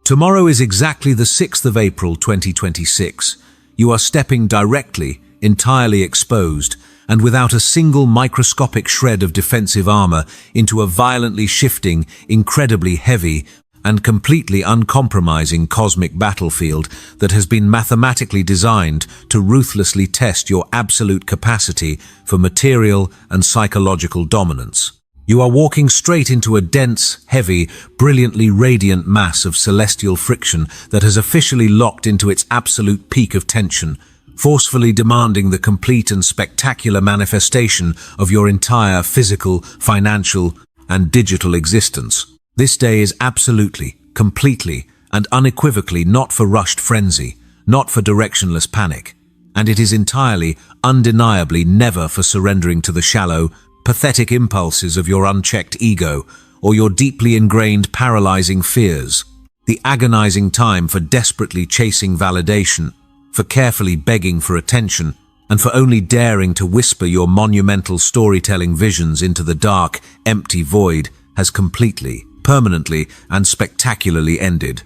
Tomorrow is exactly the 6th of April 2026. You are stepping directly, entirely exposed, and without a single microscopic shred of defensive armor, into a violently shifting, incredibly heavy, and completely uncompromising cosmic battlefield that has been mathematically designed to ruthlessly test your absolute capacity for material and psychological dominance. You are walking straight into a dense, heavy, brilliantly radiant mass of celestial friction that has officially locked into its absolute peak of tension, forcefully demanding the complete and spectacular manifestation of your entire physical, financial, and digital existence. This day is absolutely, completely, and unequivocally not for rushed frenzy, not for directionless panic, and it is entirely, undeniably never for surrendering to the shallow, pathetic impulses of your unchecked ego or your deeply ingrained paralyzing fears. The agonizing time for desperately chasing validation, for carefully begging for attention, and for only daring to whisper your monumental storytelling visions into the dark, empty void has completely, permanently, and spectacularly ended.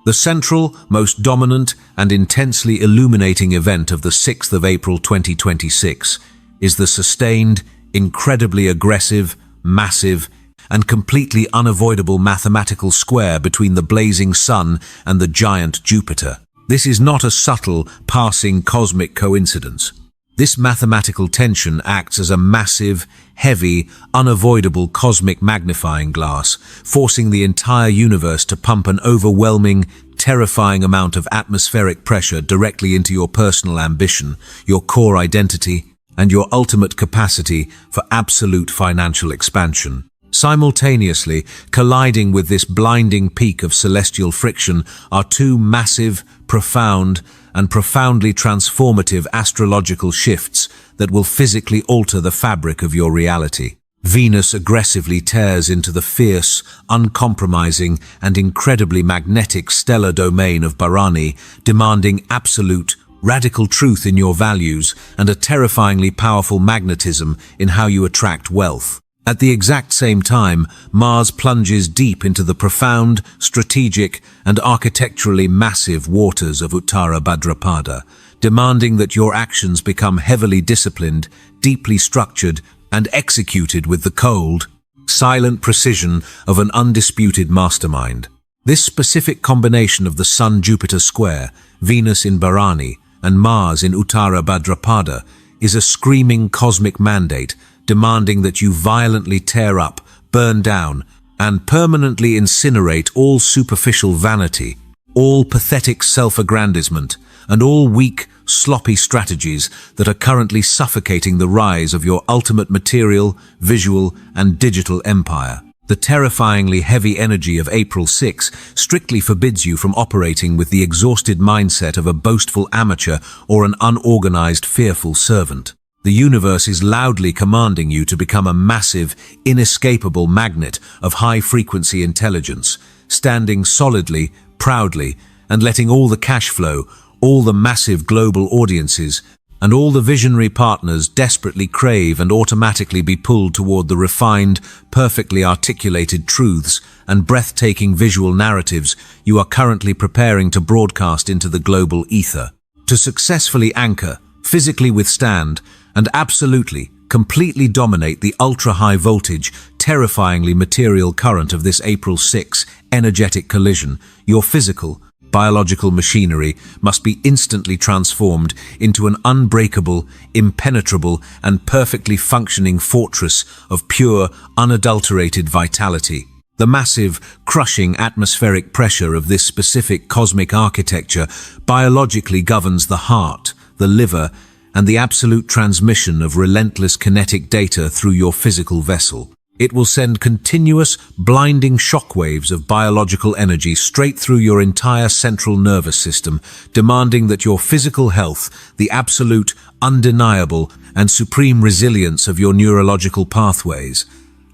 The central, most dominant, and intensely illuminating event of the 6th of April 2026 is the sustained, incredibly aggressive, massive, and completely unavoidable mathematical square between the blazing sun and the giant Jupiter. This is not a subtle, passing cosmic coincidence. This mathematical tension acts as a massive, heavy, unavoidable cosmic magnifying glass, forcing the entire universe to pump an overwhelming, terrifying amount of atmospheric pressure directly into your personal ambition, your core identity, and your ultimate capacity for absolute financial expansion. Simultaneously, colliding with this blinding peak of celestial friction are two massive, profound, and profoundly transformative astrological shifts that will physically alter the fabric of your reality. Venus aggressively tears into the fierce, uncompromising, and incredibly magnetic stellar domain of Bharani, demanding absolute, radical truth in your values and a terrifyingly powerful magnetism in how you attract wealth. At the exact same time, Mars plunges deep into the profound, strategic, and architecturally massive waters of Uttara Bhadrapada, demanding that your actions become heavily disciplined, deeply structured, and executed with the cold, silent precision of an undisputed mastermind. This specific combination of the Sun-Jupiter square, Venus in Bharani, and Mars in Uttara Bhadrapada is a screaming cosmic mandate demanding that you violently tear up, burn down, and permanently incinerate all superficial vanity, all pathetic self-aggrandizement, and all weak, sloppy strategies that are currently suffocating the rise of your ultimate material, visual, and digital empire. The terrifyingly heavy energy of April 6 strictly forbids you from operating with the exhausted mindset of a boastful amateur or an unorganized, fearful servant. The universe is loudly commanding you to become a massive, inescapable magnet of high-frequency intelligence, standing solidly, proudly, and letting all the cash flow, all the massive global audiences, and all the visionary partners desperately crave and automatically be pulled toward the refined, perfectly articulated truths and breathtaking visual narratives you are currently preparing to broadcast into the global ether. To successfully anchor, physically withstand, and absolutely, completely dominate the ultra-high voltage, terrifyingly material current of this April 6 energetic collision, your physical, biological machinery must be instantly transformed into an unbreakable, impenetrable, and perfectly functioning fortress of pure, unadulterated vitality. The massive, crushing atmospheric pressure of this specific cosmic architecture biologically governs the heart, the liver, and the absolute transmission of relentless kinetic data through your physical vessel. It will send continuous, blinding shockwaves of biological energy straight through your entire central nervous system, demanding that your physical health, the absolute, undeniable, and supreme resilience of your neurological pathways,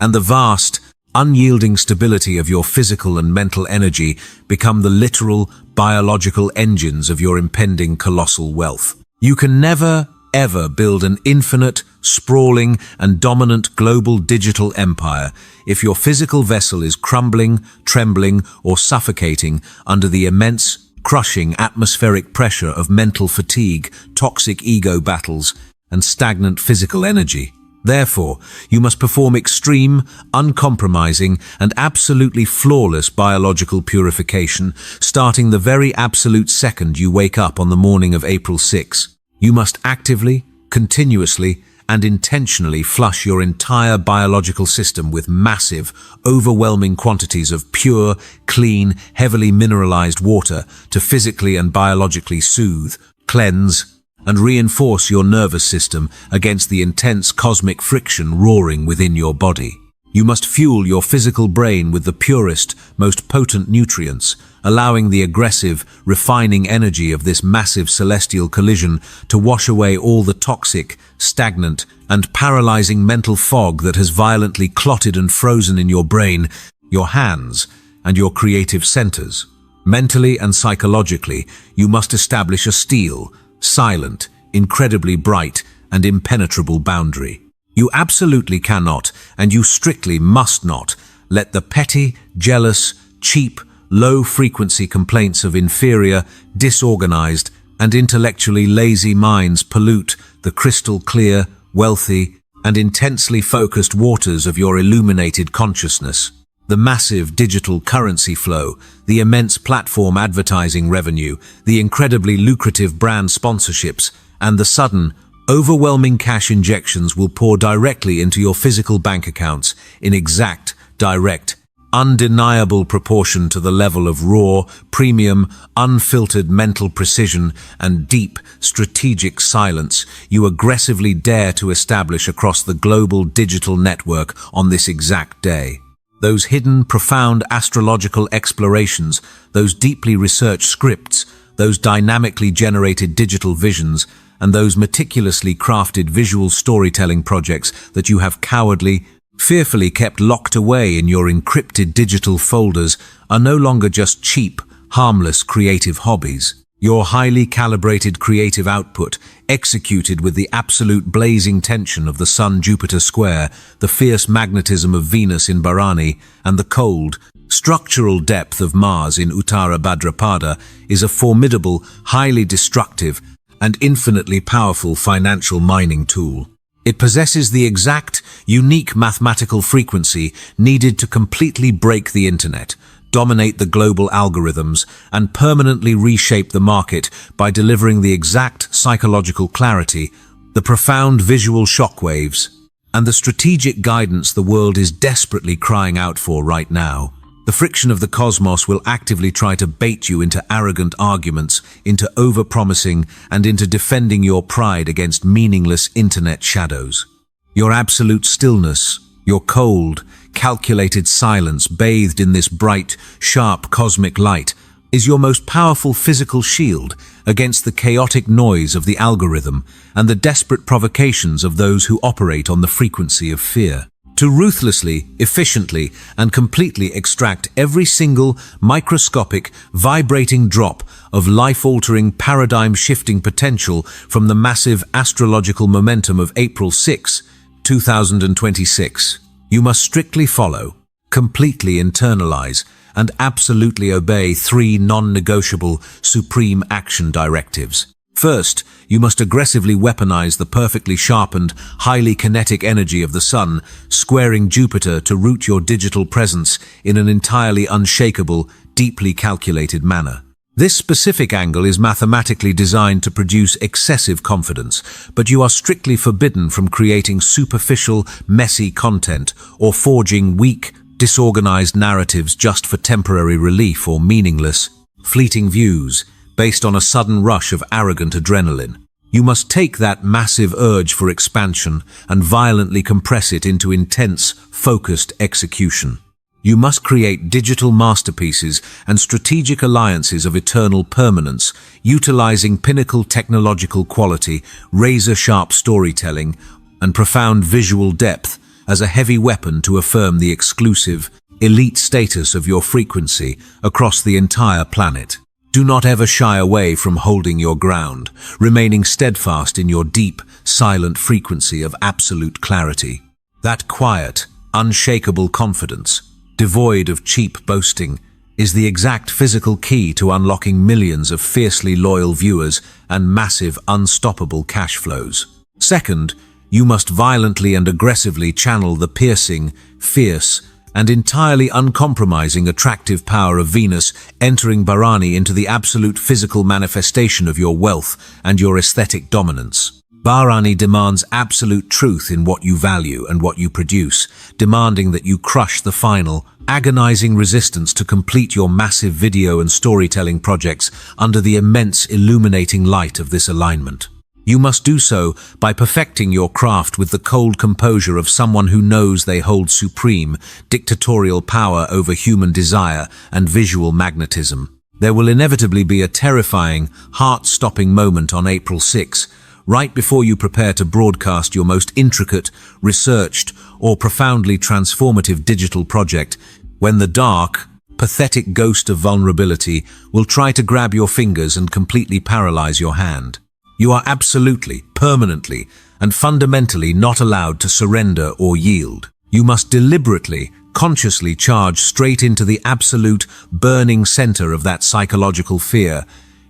and the vast, unyielding stability of your physical and mental energy become the literal, biological engines of your impending colossal wealth. You can never, ever build an infinite, sprawling, and dominant global digital empire, if your physical vessel is crumbling, trembling, or suffocating under the immense, crushing atmospheric pressure of mental fatigue, toxic ego battles, and stagnant physical energy. Therefore, you must perform extreme, uncompromising, and absolutely flawless biological purification, starting the very absolute second you wake up on the morning of April 6. You must actively, continuously, and intentionally flush your entire biological system with massive, overwhelming quantities of pure, clean, heavily mineralized water to physically and biologically soothe, cleanse, and reinforce your nervous system against the intense cosmic friction roaring within your body. You must fuel your physical brain with the purest, most potent nutrients, allowing the aggressive, refining energy of this massive celestial collision to wash away all the toxic, stagnant, and paralyzing mental fog that has violently clotted and frozen in your brain, your hands, and your creative centers. Mentally and psychologically, you must establish a steel, silent, incredibly bright, and impenetrable boundary. You absolutely cannot, and you strictly must not, let the petty, jealous, cheap, low-frequency complaints of inferior, disorganized, and intellectually lazy minds pollute the crystal-clear, wealthy, and intensely focused waters of your illuminated consciousness. The massive digital currency flow, the immense platform advertising revenue, the incredibly lucrative brand sponsorships, and the sudden, overwhelming cash injections will pour directly into your physical bank accounts in exact, direct, undeniable proportion to the level of raw, premium, unfiltered mental precision and deep, strategic silence you aggressively dare to establish across the global digital network on this exact day. Those hidden, profound astrological explorations, those deeply researched scripts, those dynamically generated digital visions, and those meticulously crafted visual storytelling projects that you have cowardly, fearfully kept locked away in your encrypted digital folders are no longer just cheap, harmless creative hobbies. Your highly calibrated creative output, executed with the absolute blazing tension of the Sun-Jupiter square, the fierce magnetism of Venus in Bharani, and the cold, structural depth of Mars in Uttara Bhadrapada, is a formidable, highly destructive, and infinitely powerful financial mining tool. It possesses the exact, unique mathematical frequency needed to completely break the internet, dominate the global algorithms, and permanently reshape the market by delivering the exact psychological clarity, the profound visual shockwaves, and the strategic guidance the world is desperately crying out for right now. The friction of the cosmos will actively try to bait you into arrogant arguments, into overpromising, and into defending your pride against meaningless internet shadows. Your absolute stillness, your cold, calculated silence bathed in this bright, sharp cosmic light is your most powerful physical shield against the chaotic noise of the algorithm and the desperate provocations of those who operate on the frequency of fear. To ruthlessly, efficiently, and completely extract every single microscopic, vibrating drop of life-altering, paradigm-shifting potential from the massive astrological momentum of April 6, 2026. You must strictly follow, completely internalize, and absolutely obey three non-negotiable supreme action directives. First, you must aggressively weaponize the perfectly sharpened, highly kinetic energy of the Sun, squaring Jupiter to root your digital presence in an entirely unshakable, deeply calculated manner. This specific angle is mathematically designed to produce excessive confidence, but you are strictly forbidden from creating superficial, messy content or forging weak, disorganized narratives just for temporary relief or meaningless, fleeting views based on a sudden rush of arrogant adrenaline. You must take that massive urge for expansion and violently compress it into intense, focused execution. You must create digital masterpieces and strategic alliances of eternal permanence, utilizing pinnacle technological quality, razor-sharp storytelling, and profound visual depth as a heavy weapon to affirm the exclusive, elite status of your frequency across the entire planet. Do not ever shy away from holding your ground, remaining steadfast in your deep, silent frequency of absolute clarity. That quiet, unshakable confidence, devoid of cheap boasting, is the exact physical key to unlocking millions of fiercely loyal viewers and massive, unstoppable cash flows. Second, you must violently and aggressively channel the piercing, fierce, and entirely uncompromising attractive power of Venus entering Bharani into the absolute physical manifestation of your wealth and your aesthetic dominance. Bharani demands absolute truth in what you value and what you produce, demanding that you crush the final, agonizing resistance to complete your massive video and storytelling projects under the immense illuminating light of this alignment. You must do so by perfecting your craft with the cold composure of someone who knows they hold supreme, dictatorial power over human desire and visual magnetism. There will inevitably be a terrifying, heart-stopping moment on April 6, right before you prepare to broadcast your most intricate, researched, or profoundly transformative digital project, when the dark, pathetic ghost of vulnerability will try to grab your fingers and completely paralyze your hand. You are absolutely, permanently, and fundamentally not allowed to surrender or yield. You must deliberately, consciously charge straight into the absolute, burning center of that psychological fear.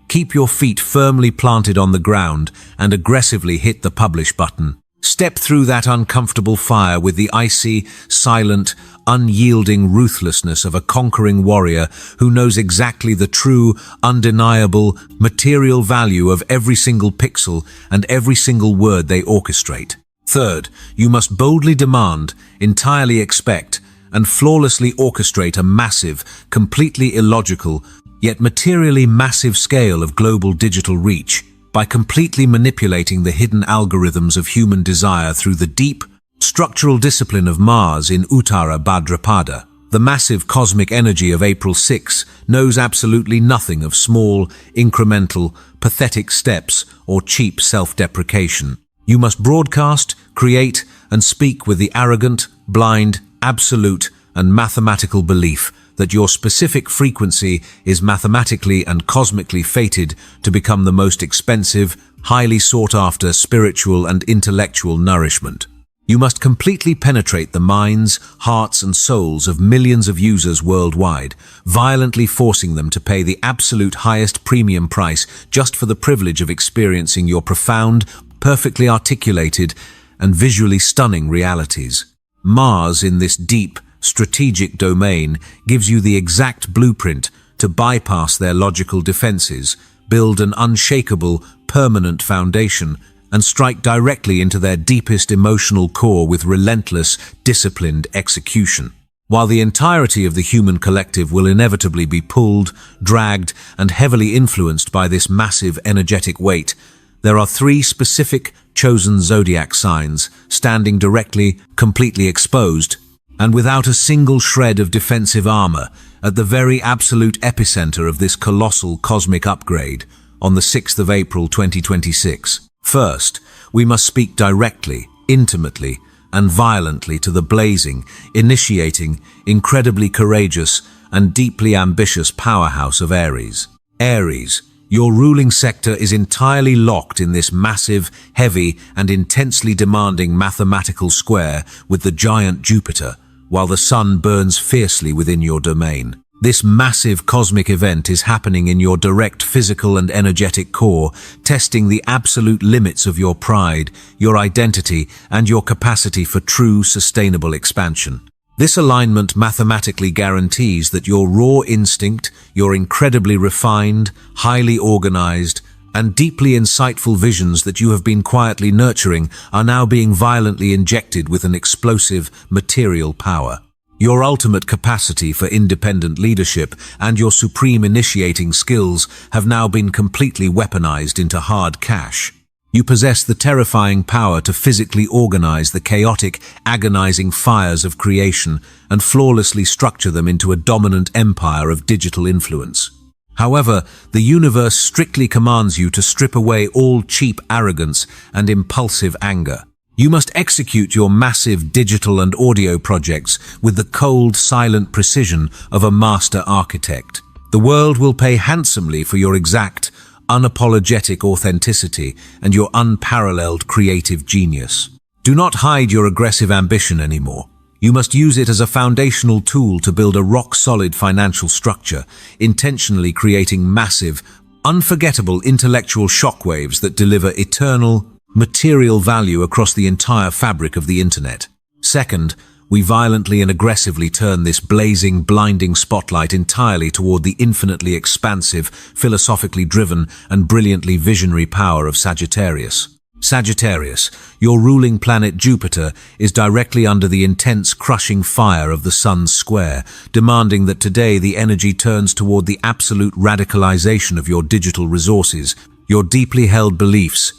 Keep your feet firmly planted on the ground and aggressively hit the publish button. Step through that uncomfortable fire with the icy, silent, unyielding ruthlessness of a conquering warrior who knows exactly the true, undeniable, material value of every single pixel and every single word they orchestrate. Third, you must boldly demand, entirely expect, and flawlessly orchestrate a massive, completely illogical, yet materially massive scale of global digital reach, by completely manipulating the hidden algorithms of human desire through the deep, structural discipline of Mars in Uttara Bhadrapada. The massive cosmic energy of April 6 knows absolutely nothing of small, incremental, pathetic steps or cheap self-deprecation. You must broadcast, create, and speak with the arrogant, blind, absolute, and mathematical belief that your specific frequency is mathematically and cosmically fated to become the most expensive, highly sought-after spiritual and intellectual nourishment. You must completely penetrate the minds, hearts, and souls of millions of users worldwide, violently forcing them to pay the absolute highest premium price just for the privilege of experiencing your profound, perfectly articulated, and visually stunning realities. Mars in this deep, strategic domain gives you the exact blueprint to bypass their logical defenses, build an unshakable, permanent foundation, and strike directly into their deepest emotional core with relentless, disciplined execution. While the entirety of the human collective will inevitably be pulled, dragged, and heavily influenced by this massive energetic weight, there are three specific, chosen zodiac signs standing directly, completely exposed, and without a single shred of defensive armor, at the very absolute epicenter of this colossal cosmic upgrade on the 6th of April 2026. First, we must speak directly, intimately, and violently to the blazing, initiating, incredibly courageous, and deeply ambitious powerhouse of Aries. Aries, your ruling sector is entirely locked in this massive, heavy, and intensely demanding mathematical square with the giant Jupiter, while the sun burns fiercely within your domain. This massive cosmic event is happening in your direct physical and energetic core, testing the absolute limits of your pride, your identity, and your capacity for true, sustainable expansion. This alignment mathematically guarantees that your raw instinct, your incredibly refined, highly organized, and deeply insightful visions that you have been quietly nurturing are now being violently injected with an explosive, material power. Your ultimate capacity for independent leadership and your supreme initiating skills have now been completely weaponized into hard cash. You possess the terrifying power to physically organize the chaotic, agonizing fires of creation and flawlessly structure them into a dominant empire of digital influence. However, the universe strictly commands you to strip away all cheap arrogance and impulsive anger. You must execute your massive digital and audio projects with the cold, silent precision of a master architect. The world will pay handsomely for your exact, unapologetic authenticity and your unparalleled creative genius. Do not hide your aggressive ambition anymore. You must use it as a foundational tool to build a rock-solid financial structure, intentionally creating massive, unforgettable intellectual shockwaves that deliver eternal, material value across the entire fabric of the internet. Second, we violently and aggressively turn this blazing, blinding spotlight entirely toward the infinitely expansive, philosophically driven, and brilliantly visionary power of Sagittarius. Sagittarius, your ruling planet Jupiter, is directly under the intense, crushing fire of the Sun's square, demanding that today the energy turns toward the absolute radicalization of your digital resources, your deeply held beliefs,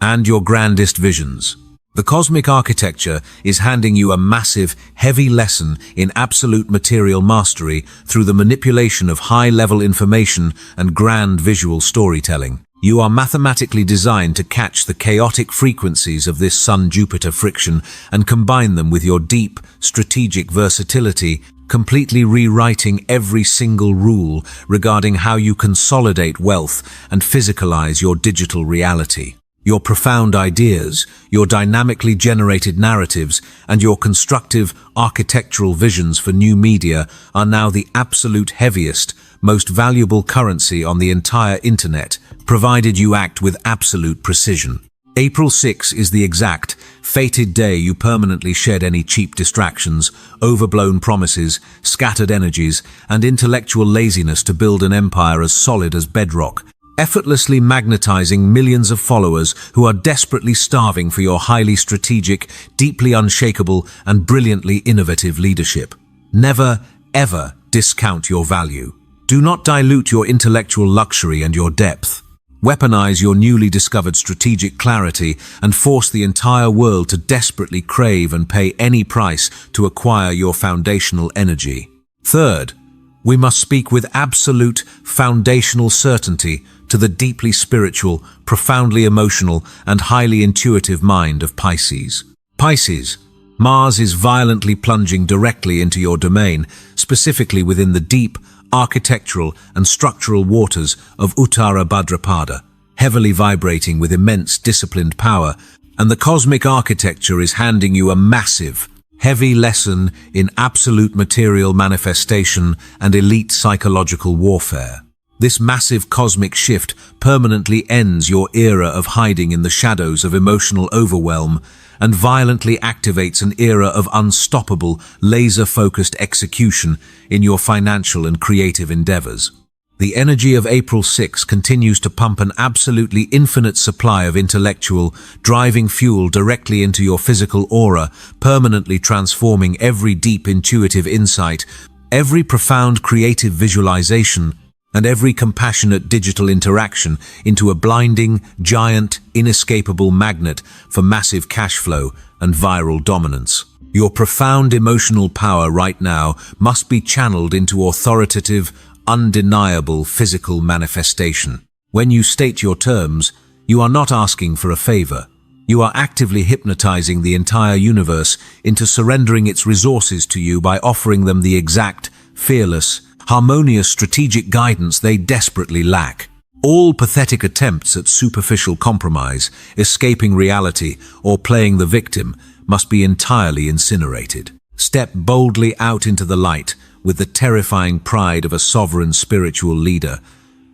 and your grandest visions. The cosmic architecture is handing you a massive, heavy lesson in absolute material mastery through the manipulation of high-level information and grand visual storytelling. You are mathematically designed to catch the chaotic frequencies of this Sun-Jupiter friction and combine them with your deep, strategic versatility, completely rewriting every single rule regarding how you consolidate wealth and physicalize your digital reality. Your profound ideas, your dynamically generated narratives, and your constructive architectural visions for new media are now the absolute heaviest, most valuable currency on the entire internet, provided you act with absolute precision. April 6 is the exact, fated day you permanently shed any cheap distractions, overblown promises, scattered energies, and intellectual laziness to build an empire as solid as bedrock, effortlessly magnetizing millions of followers who are desperately starving for your highly strategic, deeply unshakable, and brilliantly innovative leadership. Never, ever discount your value. Do not dilute your intellectual luxury and your depth. Weaponize your newly discovered strategic clarity and force the entire world to desperately crave and pay any price to acquire your foundational energy. Third, we must speak with absolute, foundational certainty to the deeply spiritual, profoundly emotional, and highly intuitive mind of Pisces. Pisces, Mars is violently plunging directly into your domain, specifically within the deep, architectural and structural waters of Uttara Bhadrapada, heavily vibrating with immense disciplined power, and the cosmic architecture is handing you a massive, heavy lesson in absolute material manifestation and elite psychological warfare. This massive cosmic shift permanently ends your era of hiding in the shadows of emotional overwhelm and violently activates an era of unstoppable, laser-focused execution in your financial and creative endeavors. The energy of April 6 continues to pump an absolutely infinite supply of intellectual, driving fuel directly into your physical aura, permanently transforming every deep intuitive insight, every profound creative visualization, and every compassionate digital interaction into a blinding, giant, inescapable magnet for massive cash flow and viral dominance. Your profound emotional power right now must be channeled into authoritative, undeniable physical manifestation. When you state your terms, you are not asking for a favor. You are actively hypnotizing the entire universe into surrendering its resources to you by offering them the exact, fearless, harmonious strategic guidance they desperately lack. All pathetic attempts at superficial compromise, escaping reality, or playing the victim must be entirely incinerated. Step boldly out into the light with the terrifying pride of a sovereign spiritual leader.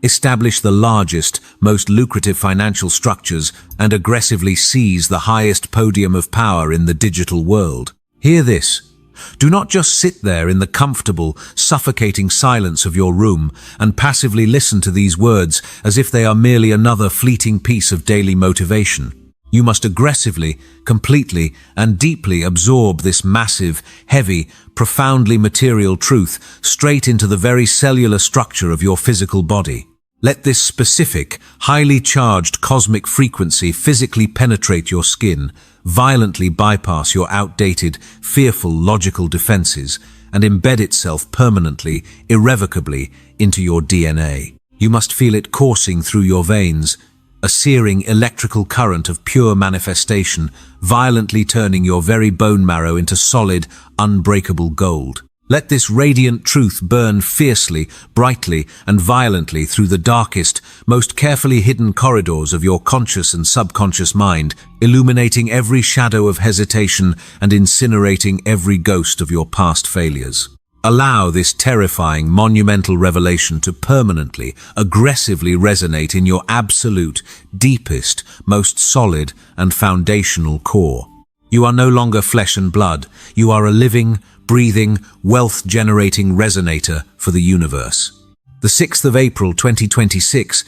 Establish the largest, most lucrative financial structures and aggressively seize the highest podium of power in the digital world. Hear this. Do not just sit there in the comfortable, suffocating silence of your room and passively listen to these words as if they are merely another fleeting piece of daily motivation. You must aggressively, completely, and deeply absorb this massive, heavy, profoundly material truth straight into the very cellular structure of your physical body. Let this specific, highly charged cosmic frequency physically penetrate your skin, violently bypass your outdated, fearful logical defenses, and embed itself permanently, irrevocably, into your DNA. You must feel it coursing through your veins, a searing electrical current of pure manifestation, violently turning your very bone marrow into solid, unbreakable gold. Let this radiant truth burn fiercely, brightly, and violently through the darkest, most carefully hidden corridors of your conscious and subconscious mind, illuminating every shadow of hesitation and incinerating every ghost of your past failures. Allow this terrifying, monumental revelation to permanently, aggressively resonate in your absolute, deepest, most solid, and foundational core. You are no longer flesh and blood. You are a living, breathing, wealth-generating resonator for the universe. The 6th of April 2026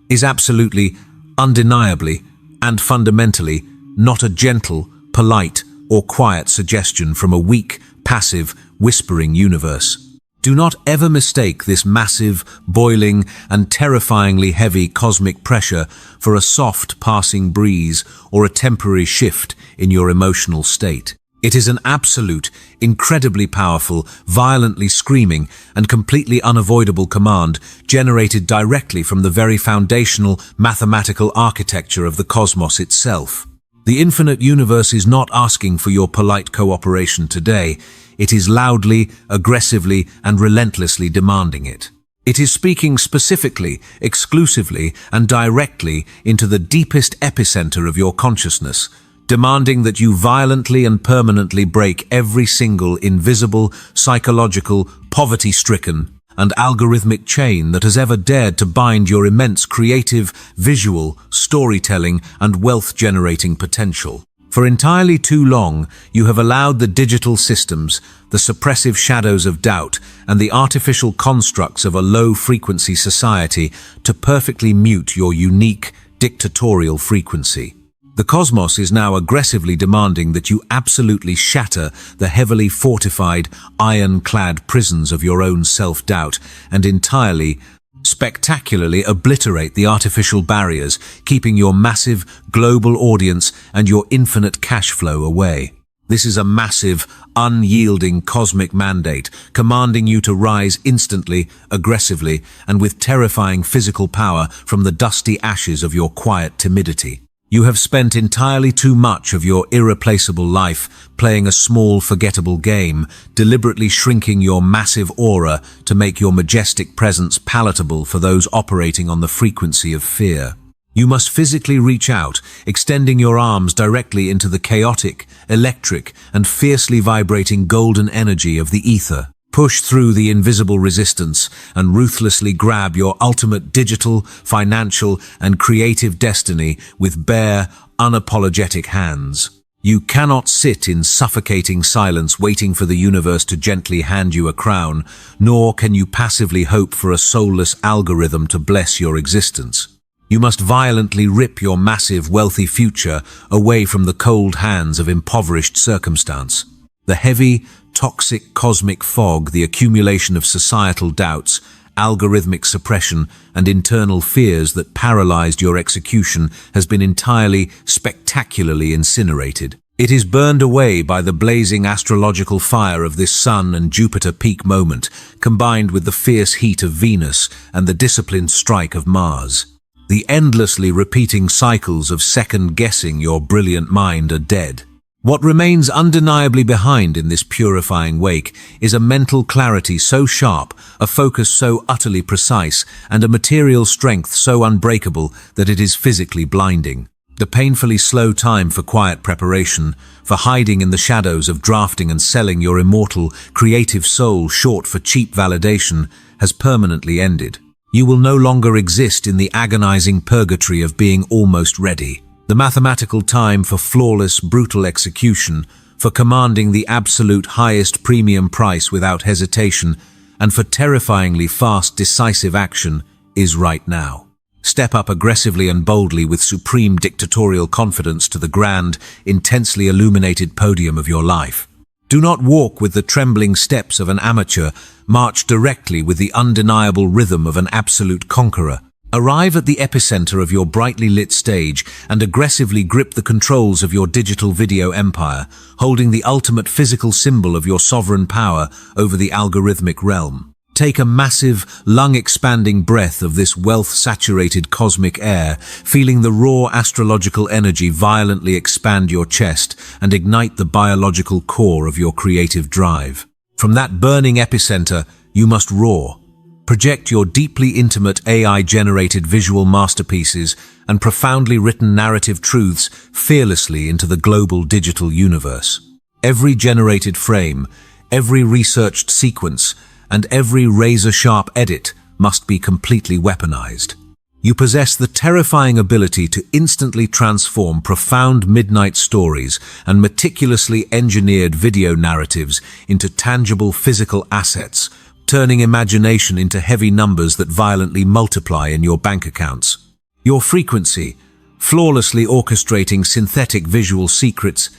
is absolutely, undeniably, and fundamentally not a gentle, polite, or quiet suggestion from a weak, passive, whispering universe. Do not ever mistake this massive, boiling, and terrifyingly heavy cosmic pressure for a soft passing breeze or a temporary shift in your emotional state. It is an absolute, incredibly powerful, violently screaming, and completely unavoidable command generated directly from the very foundational mathematical architecture of the cosmos itself. The infinite universe is not asking for your polite cooperation today. It is loudly, aggressively, and relentlessly demanding it. It is speaking specifically, exclusively, and directly into the deepest epicenter of your consciousness, demanding that you violently and permanently break every single invisible, psychological, poverty-stricken, and algorithmic chain that has ever dared to bind your immense creative, visual, storytelling, and wealth-generating potential. For entirely too long, you have allowed the digital systems, the suppressive shadows of doubt, and the artificial constructs of a low-frequency society to perfectly mute your unique, dictatorial frequency. The cosmos is now aggressively demanding that you absolutely shatter the heavily fortified, iron-clad prisons of your own self-doubt and entirely, spectacularly obliterate the artificial barriers keeping your massive, global audience and your infinite cash flow away. This is a massive, unyielding cosmic mandate commanding you to rise instantly, aggressively, and with terrifying physical power from the dusty ashes of your quiet timidity. You have spent entirely too much of your irreplaceable life playing a small, forgettable game, deliberately shrinking your massive aura to make your majestic presence palatable for those operating on the frequency of fear. You must physically reach out, extending your arms directly into the chaotic, electric, and fiercely vibrating golden energy of the ether. Push through the invisible resistance and ruthlessly grab your ultimate digital, financial, and creative destiny with bare, unapologetic hands. You cannot sit in suffocating silence waiting for the universe to gently hand you a crown, nor can you passively hope for a soulless algorithm to bless your existence. You must violently rip your massive, wealthy future away from the cold hands of impoverished circumstance. The heavy, toxic cosmic fog, the accumulation of societal doubts, algorithmic suppression, and internal fears that paralyzed your execution has been entirely, spectacularly incinerated. It is burned away by the blazing astrological fire of this Sun and Jupiter peak moment, combined with the fierce heat of Venus and the disciplined strike of Mars. The endlessly repeating cycles of second-guessing your brilliant mind are dead. What remains undeniably behind in this purifying wake is a mental clarity so sharp, a focus so utterly precise, and a material strength so unbreakable that it is physically blinding. The painfully slow time for quiet preparation, for hiding in the shadows of drafting and selling your immortal, creative soul short for cheap validation, has permanently ended. You will no longer exist in the agonizing purgatory of being almost ready. The mathematical time for flawless, brutal execution, for commanding the absolute highest premium price without hesitation, and for terrifyingly fast, decisive action is right now. Step up aggressively and boldly with supreme dictatorial confidence to the grand, intensely illuminated podium of your life. Do not walk with the trembling steps of an amateur, march directly with the undeniable rhythm of an absolute conqueror. Arrive at the epicenter of your brightly lit stage and aggressively grip the controls of your digital video empire, holding the ultimate physical symbol of your sovereign power over the algorithmic realm. Take a massive, lung-expanding breath of this wealth-saturated cosmic air, feeling the raw astrological energy violently expand your chest and ignite the biological core of your creative drive. From that burning epicenter, you must roar. Project your deeply intimate AI-generated visual masterpieces and profoundly written narrative truths fearlessly into the global digital universe. Every generated frame, every researched sequence, and every razor-sharp edit must be completely weaponized. You possess the terrifying ability to instantly transform profound midnight stories and meticulously engineered video narratives into tangible physical assets, turning imagination into heavy numbers that violently multiply in your bank accounts. Your frequency, flawlessly orchestrating synthetic visual secrets,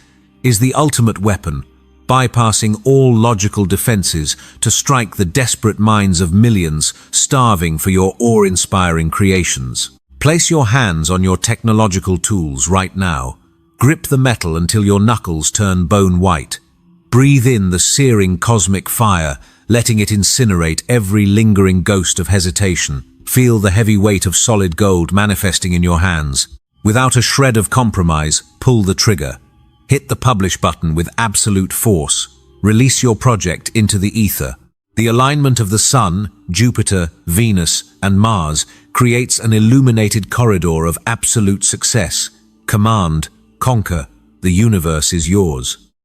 is the ultimate weapon, bypassing all logical defenses to strike the desperate minds of millions starving for your awe-inspiring creations. Place your hands on your technological tools right now. Grip the metal until your knuckles turn bone white. Breathe in the searing cosmic fire, letting it incinerate every lingering ghost of hesitation. Feel the heavy weight of solid gold manifesting in your hands. Without a shred of compromise, pull the trigger. Hit the publish button with absolute force. Release your project into the ether. The alignment of the Sun, Jupiter, Venus, and Mars creates an illuminated corridor of absolute success. Command, conquer, the universe is yours.